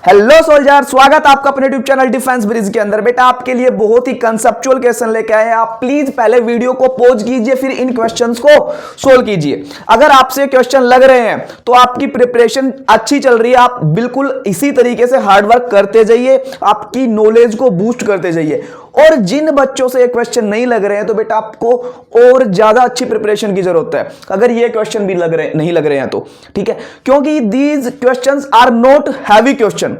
Hello soldier, स्वागत आपका अपने यूट्यूब चैनल डिफेंस ब्रिज के अंदर। बेटा आपके लिए बहुत ही कंसेप्चुअल क्वेश्चन लेके आए हैं। आप प्लीज पहले वीडियो को पॉज कीजिए, फिर इन क्वेश्चंस को सोल्व कीजिए। अगर आपसे क्वेश्चन लग रहे हैं तो आपकी प्रिपरेशन अच्छी चल रही है। आप बिल्कुल इसी तरीके से हार्डवर्क करते जाइए, आपकी नॉलेज को बूस्ट करते जाइए। और जिन बच्चों से ये क्वेश्चन नहीं लग रहे हैं तो बेटा आपको और ज्यादा अच्छी प्रिपरेशन की जरूरत है, अगर ये क्वेश्चन भी नहीं लग रहे हैं तो। ठीक है, क्योंकि these questions are not heavy question.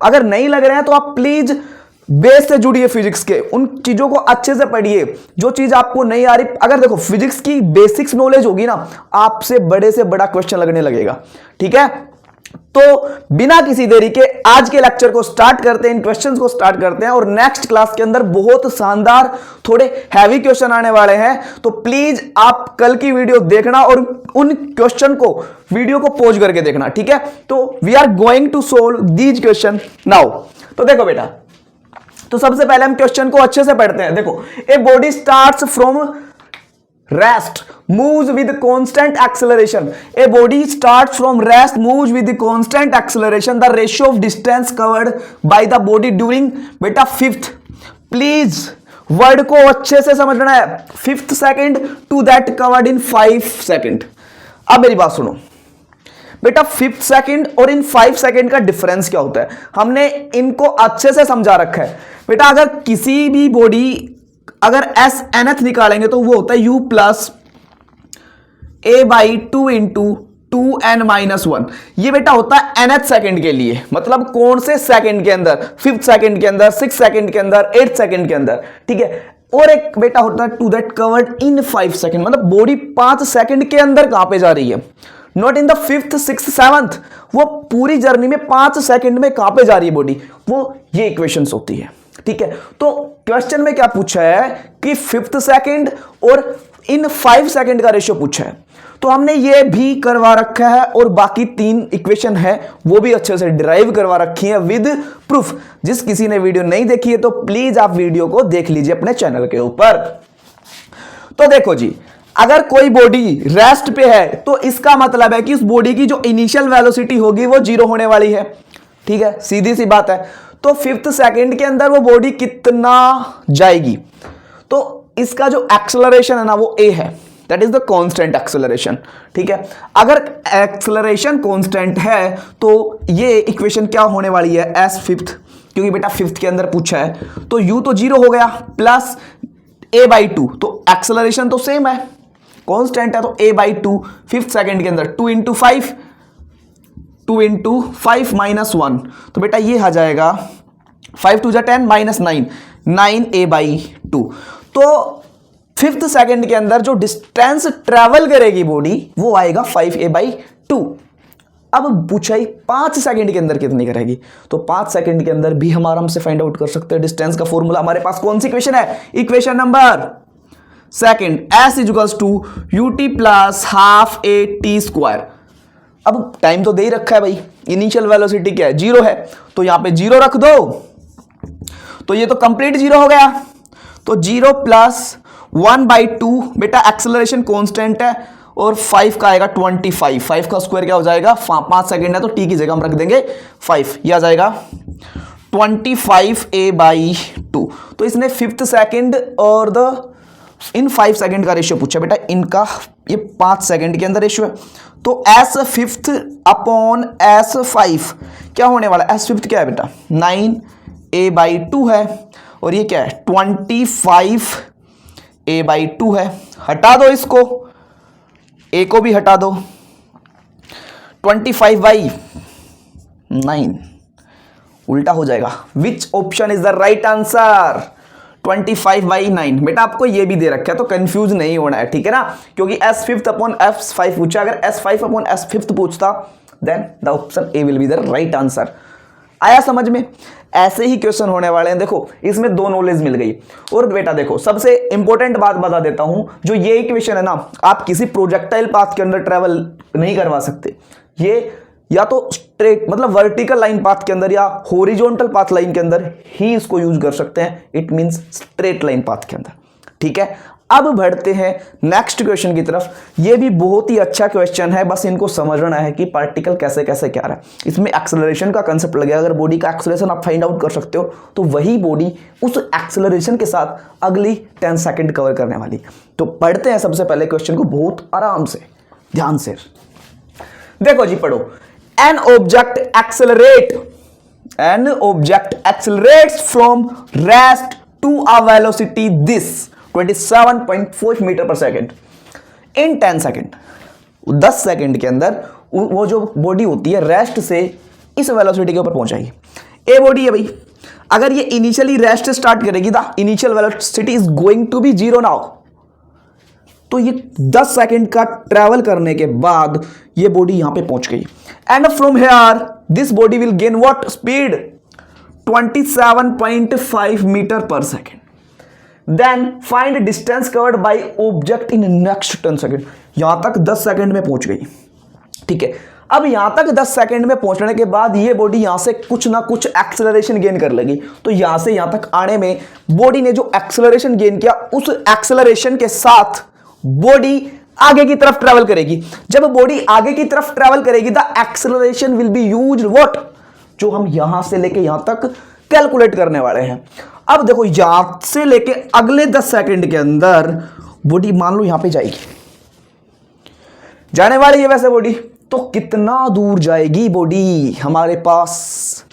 अगर नहीं लग रहे हैं तो आप प्लीज बेस से जुड़िए, फिजिक्स के उन चीजों को अच्छे से पढ़िए जो चीज आपको नहीं आ रही। अगर देखो फिजिक्स की बेसिक्स नॉलेज होगी ना, आपसे बड़े से बड़ा क्वेश्चन लगने लगेगा। ठीक है, तो बिना किसी देरी के आज के लेक्चर को स्टार्ट करते हैं, इन क्वेश्चंस को स्टार्ट करते हैं। और नेक्स्ट क्लास के अंदर बहुत शानदार थोड़े हैवी क्वेश्चन आने वाले हैं, तो प्लीज आप कल की वीडियो देखना और उन क्वेश्चन को वीडियो को पॉज करके देखना। ठीक है, तो we are going to solve these question now. तो देखो बेटा, तो सबसे पहले हम क्वेश्चन को अच्छे से पढ़ते हैं। देखो, a body starts from rest moves with constant acceleration. A body starts from rest moves with constant acceleration. The ratio of distance covered by the body during बेटा फिफ्थ, प्लीज वर्ड को अच्छे से समझना है। Fifth second to that covered in 5 second. अब मेरी बात सुनो बेटा, फिफ्थ सेकेंड और इन 5 सेकेंड का डिफरेंस क्या होता है, हमने इनको अच्छे से समझा रखा है। बेटा अगर किसी भी बॉडी अगर एस एनथ निकालेंगे तो वो होता है u plus A by 2 into 2n-1। ये बेटा होता है nth सेकंड के लिए, मतलब कौन से सेकंड के अंदर, 5th सेकंड के अंदर, 6th सेकंड के अंदर, 8th सेकंड के अंदर। ठीक है, और एक बेटा होता है to that covered in 5 second, मतलब बॉडी 5 सेकंड के अंदर कहां पे जा रही है, not in the 5th 6th 7th। वो पूरी जर्नी में 5 सेकंड में कहां पे जा रही है बॉडी, वो ये इक्वेशंस होती है। ठीक है, तो क्वेश्चन में क्या पूछा है कि 5th सेकंड और इन 5 सेकंड का रेशियो पूछा है, तो हमने ये भी करवा रखा है और बाकी 3 इक्वेशन है वो भी अच्छे से डिराइव करवा रखी है विद प्रूफ। जिस किसी ने वीडियो नहीं देखी है तो प्लीज आप वीडियो को देख लीजिए अपने चैनल के ऊपर। तो देखो जी, अगर कोई बॉडी रेस्ट पे है तो इसका मतलब है कि उस बॉडी की जो इनिशियल वेलोसिटी होगी वो 0 होने वाली है। ठीक है, सीधी सी बात है। तो 5th सेकंड के अंदर वो बॉडी कितना जाएगी, तो इसका जो एक्सेलरेशन है ना वो a है, that is the constant acceleration. ठीक है, अगर एक्सेलरेशन कांस्टेंट है तो ये इक्वेशन क्या होने वाली है, s 5th, क्योंकि बेटा 5th के अंदर पूछा है, तो u तो 0 हो गया प्लस a बाई 2, तो एक्सेलरेशन तो सेम है, कांस्टेंट है, तो a बाई 2 5th सेकंड के अंदर 2 इंटू 5 माइनस 1, तो बेटा ये आ जाएगा 5 2 जा 10 माइनस 9, 9a बाई 2। तो 5th सेकंड के अंदर जो डिस्टेंस ट्रेवल करेगी बॉडी वो आएगा 5a बाई 2। अब पूछा ही 5 सेकंड के अंदर कितनी करेगी, तो 5 सेकंड के अंदर भी हम आराम से फाइंड आउट कर सकते हैं। डिस्टेंस का फॉर्मूला हमारे पास कौन सी इक्वेशन है, equation number second, s equals to ut plus half a t square. अब टाइम तो दे ही रखा है भाई, इनिशियल वेलोसिटी क्या है, 0 है, तो यहां पे 0 रख दो, तो ये तो कंप्लीट 0 हो गया। तो 0 प्लस 1/2 बेटा एक्सेलरेशन कांस्टेंट है, और 5 का आएगा 25, 5 का स्क्वायर क्या हो जाएगा, 5 सेकंड है तो t की जगह हम रख देंगे 5, यह आ जाएगा 25a बाई 2। तो इसने 5th सेकंड और द इन 5 सेकंड का रेशियो पूछा बेटा, इनका ये 5 सेकंड के अंदर रेशियो है, तो s 5th अपॉन s 5 क्या होने वाला, s 5th क्या है बेटा 9a बाई 2 है, और ये क्या है 25a बाई 2 है। हटा दो इसको, a को भी हटा दो, 25 बाई 9 उल्टा हो जाएगा। Which option is the right answer, 25 by 9। बेटा आपको ये भी दे रखा है तो कंफ्यूज नहीं होना है, ठीक है ना, क्योंकि s 5th अपॉन s 5 पूछा, अगर s 5 अपॉन s 5th पूछता then the option A will be the right answer. आया समझ में, ऐसे ही क्वेश्चन होने वाले हैं। देखो इसमें 2 नॉलेज मिल गई। और बेटा देखो सबसे इंपॉर्टेंट बात बता देता हूं, जो ये इक्वेशन है ना, आप किसी प्रोजेक्टाइल पाथ के अंदर ट्रेवल नहीं करवा सकते। ये या तो स्ट्रेट मतलब वर्टिकल लाइन पाथ के अंदर या हॉरिजॉन्टल पाथ लाइन के अंदर ही इसको यूज कर सकते हैं, it means straight line path के अंदर। ठीक है, अब बढ़ते हैं नेक्स्ट क्वेश्चन की तरफ। ये भी बहुत ही अच्छा क्वेश्चन है, बस इनको समझना है कि पार्टिकल कैसे कैसे क्या रहा है। इसमें एक्सेलरेशन का कंसेप्ट लगेगा। अगर बॉडी का एक्सेलरेशन आप फाइंड आउट कर सकते हो तो वही बॉडी उस एक्सेलरेशन के साथ अगली 10 सेकंड कवर करने वाली। तो पढ़ते हैं सबसे पहले क्वेश्चन को बहुत आराम से, ध्यान से। देखो जी, पढ़ो। An object accelerates from rest to a velocity this 27.4 meter पर सेकेंड इन 10 सेकेंड। 10 सेकेंड के अंदर वो जो बॉडी होती है रेस्ट से इस वेलोसिटी के ऊपर पहुंचाएगी। ए बॉडी है भाई, अगर ये इनिशियली रेस्ट से स्टार्ट करेगी, the initial velocity is going to be 0 now. तो ये 10 सेकेंड का ट्रैवल करने के बाद ये बॉडी यहां पे पहुंच गई। And from here this body will gain what speed 27.5 metre पर second. Then find distance covered by object in next 10 second. यहां तक 10 सेकेंड में पहुंच गई, ठीक है। अब यहां तक 10 सेकेंड में पहुंचने के बाद ये बॉडी यहां से कुछ ना कुछ एक्सेलरेशन गेन कर लेगी। तो यहां से यहां तक आने में बॉडी ने जो एक्सेलरेशन गेन किया, उस एक्सेलरेशन के साथ बॉडी आगे की तरफ ट्रेवल करेगी। जब बॉडी आगे की तरफ ट्रेवल करेगी, the acceleration will be used what, जो हम यहां से लेके यहां तक कैलकुलेट करने वाले हैं। अब देखो, यहां से लेके अगले 10 सेकंड के अंदर बॉडी मान लो यहां पे जाएगी, जाने वाली है वैसे बॉडी। तो कितना दूर जाएगी बॉडी? हमारे पास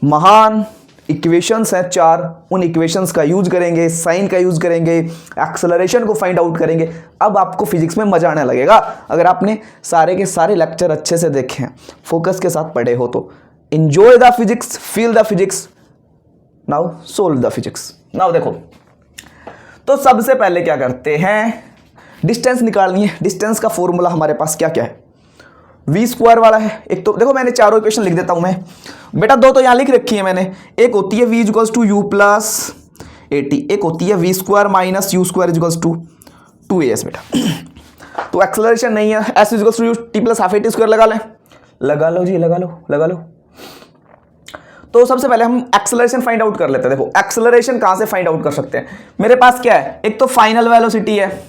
महान इक्वेशंस हैं 4, उन इक्वेशंस का यूज करेंगे, साइन का यूज करेंगे, एक्सेलरेशन को फाइंड आउट करेंगे। अब आपको फिजिक्स में मजा आने लगेगा अगर आपने सारे के सारे लेक्चर अच्छे से देखे हैं, फोकस के साथ पढ़े हो तो। Enjoy the physics, feel the physics, now solve the physics. Now देखो, तो सबसे पहले क्या करते हैं, डिस्टेंस निकालनी है। डिस्टेंस का फॉर्मूला हमारे पास क्या क्या है? वी स्क्वायर वाला है एक। तो देखो, मैंने चारों इक्वेशन लिख देता हूं मैं बेटा, 2 तो यहां लिख रखी है मैंने। एक होती है v equals to u plus a t, एक होती है v square minus u square equals to 2as बेटा। तो एक्सेलरेशन नहीं है, s equals to t plus half a t square लगा लें। लगा लो जी, लगा लो। तो सबसे पहले हम एक्सेलरेशन फाइंड आउट कर लेते हैं। देखो, एक्सेलरेशन कहां से फाइंड आउट कर सकते हैं? मेरे पास क्या है, एक तो फाइनल वेलोसिटी है,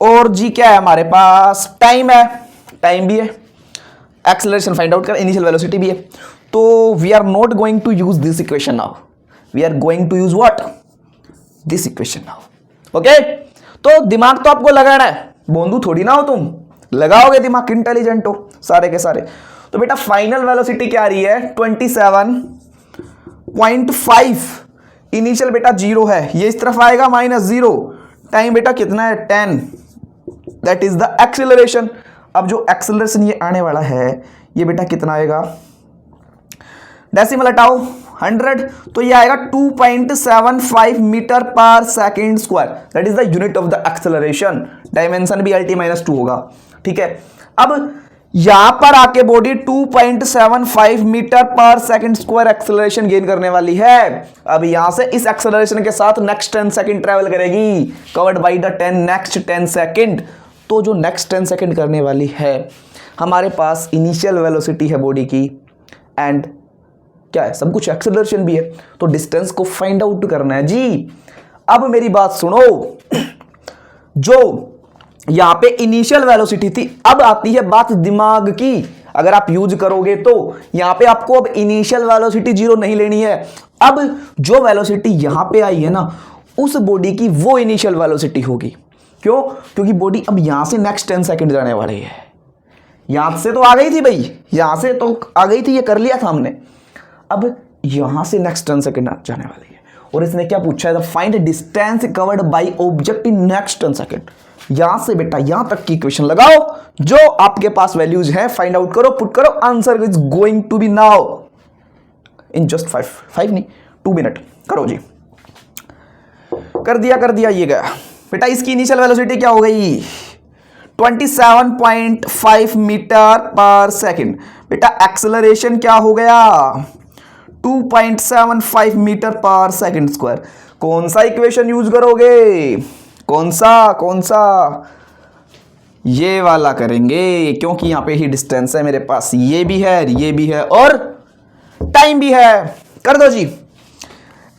और जी क्या है हमारे पास, टाइम है, टाइम भी है। एक्सेलरेशन फाइंड आउट कर, इनिशियल वेलोसिटी भी है। तो we are not going to use this equation now, we are going to use what, this equation now. Okay, तो दिमाग तो आपको लगाना है, बोंदू थोड़ी ना हो तुम, लगाओगे दिमाग, इंटेलिजेंट हो सारे के सारे। तो बेटा फाइनल वेलोसिटी क्या आ रही है, 27.5। इनिशियल बेटा 0 है, ये इस तरफ आएगा -0। टाइम बेटा कितना है, 10। That is the acceleration. अब जो एक्सेलरेशन ये आने वाला है, ये बेटा कितना आएगा, डेसिमल हटाओ 100, तो ये आएगा 2.75 मीटर पर second square. That is the unit of the acceleration. Dimension भी LT-2 होगा, ठीक है। अब यहां पर आके बॉडी 2.75 मीटर पर सेकेंड स्क्वायर एक्सेलरेशन गेन करने वाली है। अब यहां से इस एक्सेलरेशन के साथ नेक्स्ट 10 सेकेंड ट्रेवल करेगी, covered by the next 10 second. तो जो नेक्स्ट 10 सेकेंड करने वाली है, हमारे पास इनिशियल वेलोसिटी है बॉडी की, एंड क्या है, सब कुछ एक्सेलरेशन भी है। तो डिस्टेंस को फाइंड आउट करना है जी। अब मेरी बात सुनो, जो यहां पे इनिशियल वेलोसिटी थी, अब आती है बात दिमाग की। अगर आप यूज करोगे तो यहां पे आपको अब इनिशियल वेलोसिटी 0 नहीं लेनी है। अब जो वेलोसिटी यहां पे आई है ना, उस बॉडी की वो इनिशियल वेलोसिटी होगी। क्यों? क्योंकि बॉडी अब यहां से नेक्स्ट 10 सेकेंड जाने वाली है। यहां से तो आ गई थी भाई, यहां से तो आ गई थी, ये कर लिया था हमने। अब यहां से नेक्स्ट 10 सेकेंड जाने वाली है, और इसने क्या पूछा है, find distance covered by object in next 10 second. यहां से बेटा यहां तक की इक्वेशन लगाओ, जो आपके पास वैल्यूज है फाइंड आउट करो, पुट करो, answer is going to be now in just 5 नहीं 2 मिनट। करो जी, कर दिया ये गया बेटा। इसकी इनिशियल वेलोसिटी क्या हो गई, 27.5 मीटर पर सेकेंड। बेटा एक्सेलरेशन क्या हो गया, 2.75 मीटर पर सेकेंड स्क्वायर। कौन सा इक्वेशन यूज करोगे, कौन सा, ये वाला करेंगे, क्योंकि यहां पे ही डिस्टेंस है मेरे पास, ये भी है और टाइम भी है। कर दो जी,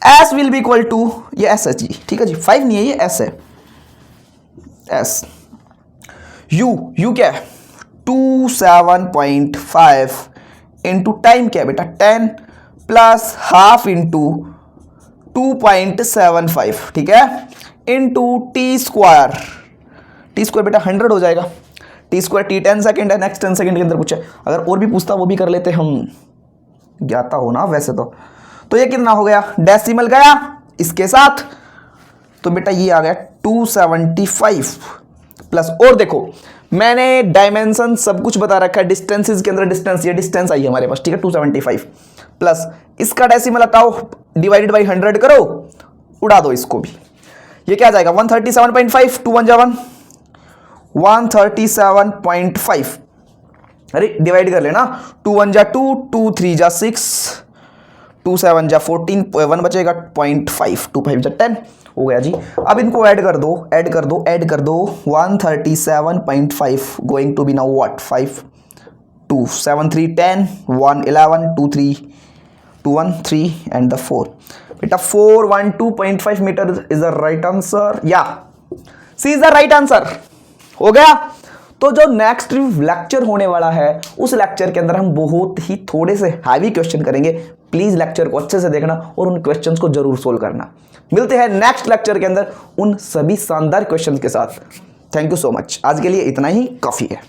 S will be equal to, ये S है जी, ठीक है जी, 5 नहीं है, ये S है। एस। यू क्या है 27.5 इंटू टाइम क्या है बेटा 10 प्लस हाफ इंटू 2.75 ठीक है इंटू टी स्क्वायर बेटा 100 हो जाएगा। टी स्क्वायर टी 10 सेकेंड है, नेक्स्ट 10 सेकेंड के अंदर पूछे। अगर और भी पूछता वो भी कर लेते हम, ज्ञाता हो ना वैसे तो ये कितना हो गया, डेसिमल गया इसके साथ, तो बेटा ये आ गया 275 प्लस, और देखो मैंने डायमेंशन सब कुछ बता रखा है, डिस्टेंसेस के अंदर डिस्टेंस, ये डिस्टेंस आई है हमारे पास ठीक है 275 प्लस इसका डेसिमल हटाओ, डिवाइडेड बाई 100 करो, उड़ा दो इसको भी, ये क्या आ जाएगा 137.5, 2 1 जा 1, 137.5, अरे डिवाइड कर लेना, 2 1 जा 2, 2 3 जा 6, 2 7 जा 14, 1 बचेगा 0.5, 2 5 जा 10 हो गया जी। अब इनको ऐड कर दो 137.5 going to be now what 5 2 7 3 10 1 11 2 3 2 1 3 and the 4 बेटा 412.5 meter is the right answer, या C is the right answer. हो गया। तो जो नेक्स्ट लेक्चर होने वाला है उस लेक्चर के अंदर हम बहुत ही थोड़े से हैवी क्वेश्चन करेंगे, प्लीज लेक्चर को अच्छे से देखना और उन क्वेश्चंस को जरूर सोल्व करना। मिलते हैं नेक्स्ट लेक्चर के अंदर उन सभी शानदार क्वेश्चंस के साथ। थैंक यू सो मच, आज के लिए इतना ही काफी है।